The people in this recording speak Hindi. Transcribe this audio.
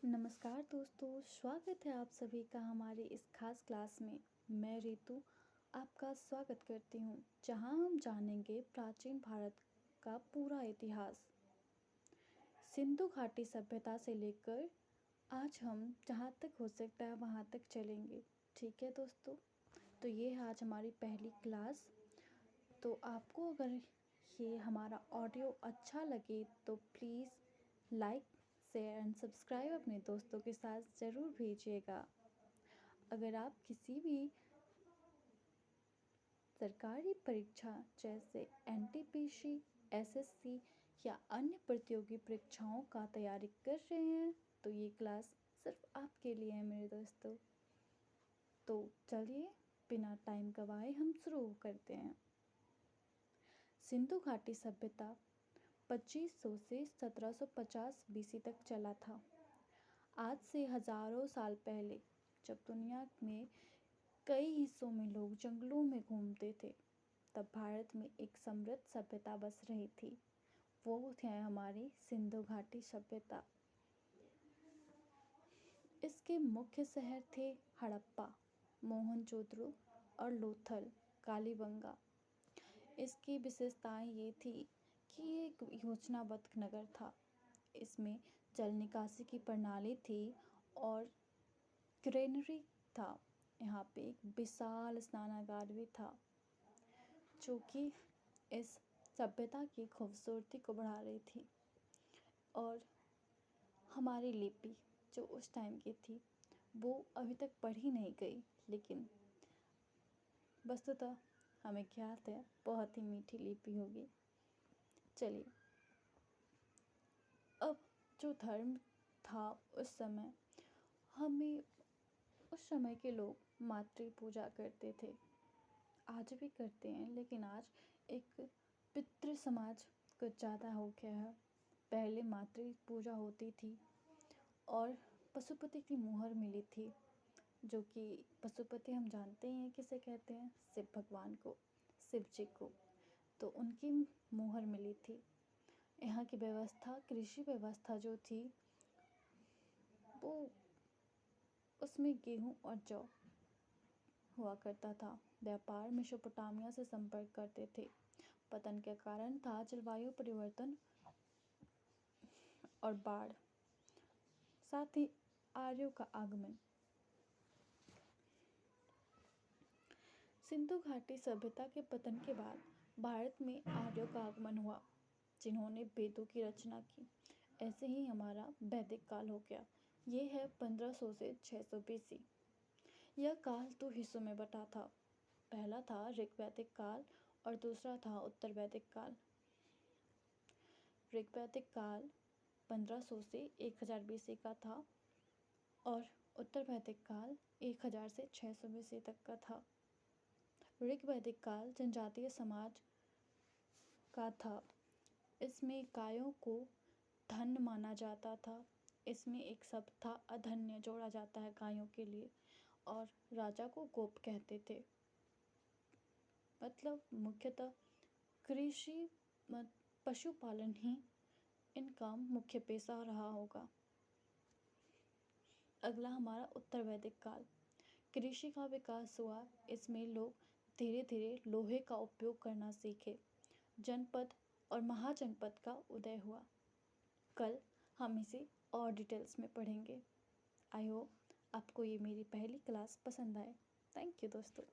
नमस्कार दोस्तों, स्वागत है आप सभी का हमारी इस खास क्लास में। मैं रितु आपका स्वागत करती हूँ, जहाँ हम जानेंगे प्राचीन भारत का पूरा इतिहास, सिंधु घाटी सभ्यता से लेकर आज हम जहाँ तक हो सकता है वहाँ तक चलेंगे। ठीक है दोस्तों, तो ये है आज हमारी पहली क्लास। तो आपको अगर ये हमारा ऑडियो अच्छा लगे तो please like, share and subscribe अपने दोस्तों के साथ ज़रूर भेजिएगा। अगर आप किसी भी सरकारी परीक्षा जैसे एनटीपीसी, एसएससी या अन्य प्रतियोगी परीक्षाओं का तैयारी कर रहे हैं तो ये क्लास सिर्फ आपके लिए है मेरे दोस्तों। तो चलिए बिना टाइम गवाए हम शुरू करते हैं। सिंधु घाटी सभ्यता 2500 से 1750 बीसी तक चला था। आज से हजारों साल पहले जब दुनिया में कई हिस्सों में लोग जंगलों में घूमते थे, तब भारत में एक समृद्ध सभ्यता बस रही थी। वो है हमारी सिंधु घाटी सभ्यता। इसके मुख्य शहर थे हड़प्पा, मोहनजोदड़ो और लोथल, कालीबंगा। इसकी विशेषताएं ये थी कि ये एक योजनाबद्ध नगर था। इसमें जल निकासी की प्रणाली थी और ग्रेनरी था। यहाँ पे एक विशाल स्नानागार भी था, जो कि इस सभ्यता की खूबसूरती को बढ़ा रही थी। और हमारी लिपि जो उस टाइम की थी वो अभी तक पढ़ी नहीं गई, लेकिन वस्तुतः हमें ज्ञात है बहुत ही मीठी लिपि होगी। चलिए, अब जो धर्म था उस समय, उस समय के लोग मातृ पूजा करते थे, आज भी करते हैं, लेकिन आज एक पितृ समाज कुछ ज़्यादा हो गया है। पहले मातृ पूजा होती थी और पशुपति की मुहर मिली थी, जो कि पशुपति हम जानते हैं किसे कहते हैं, शिव भगवान को, शिव जी को। तो उनकी मुहर मिली थी। यहाँ की व्यवस्था, कृषि व्यवस्था जो थी वो, उसमें गेहूँ और जौ हुआ करता था। व्यापार मेसोपोटामिया से संपर्क करते थे। पतन के कारण था जलवायु परिवर्तन और बाढ़, साथ ही आर्यों का आगमन। सिंधु घाटी सभ्यता के पतन के बाद भारत में आर्यों का आगमन हुआ, जिन्होंने वेदों की रचना की। ऐसे ही हमारा वैदिक काल हो गया। ये है 1500 से 600 बीसी। यह काल दो हिस्सों में बटा था। पहला था ऋग्वैदिक काल और दूसरा था उत्तर वैदिक काल। ऋग्वैदिक काल 1500 से 1000 बीसी का था और उत्तर वैदिक काल 1000 से 600 बीसी तक का था। ऋग्वैदिक काल जनजातीय समाज का था। इसमें गायों को धन माना जाता था। इसमें एक शब्द था अधन्य, जोड़ा जाता है गायों के लिए, और राजा को गोप कहते थे। मतलब मुख्यतः कृषि, पशुपालन ही इनका मुख्य पेशा रहा होगा। अगला हमारा उत्तर वैदिक काल। कृषि का विकास हुआ। इसमें लोग धीरे धीरे लोहे का उपयोग करना सीखे। जनपद और महाजनपद का उदय हुआ। कल हम इसे और डिटेल्स में पढ़ेंगे। आई होप आपको ये मेरी पहली क्लास पसंद आए। थैंक यू दोस्तों।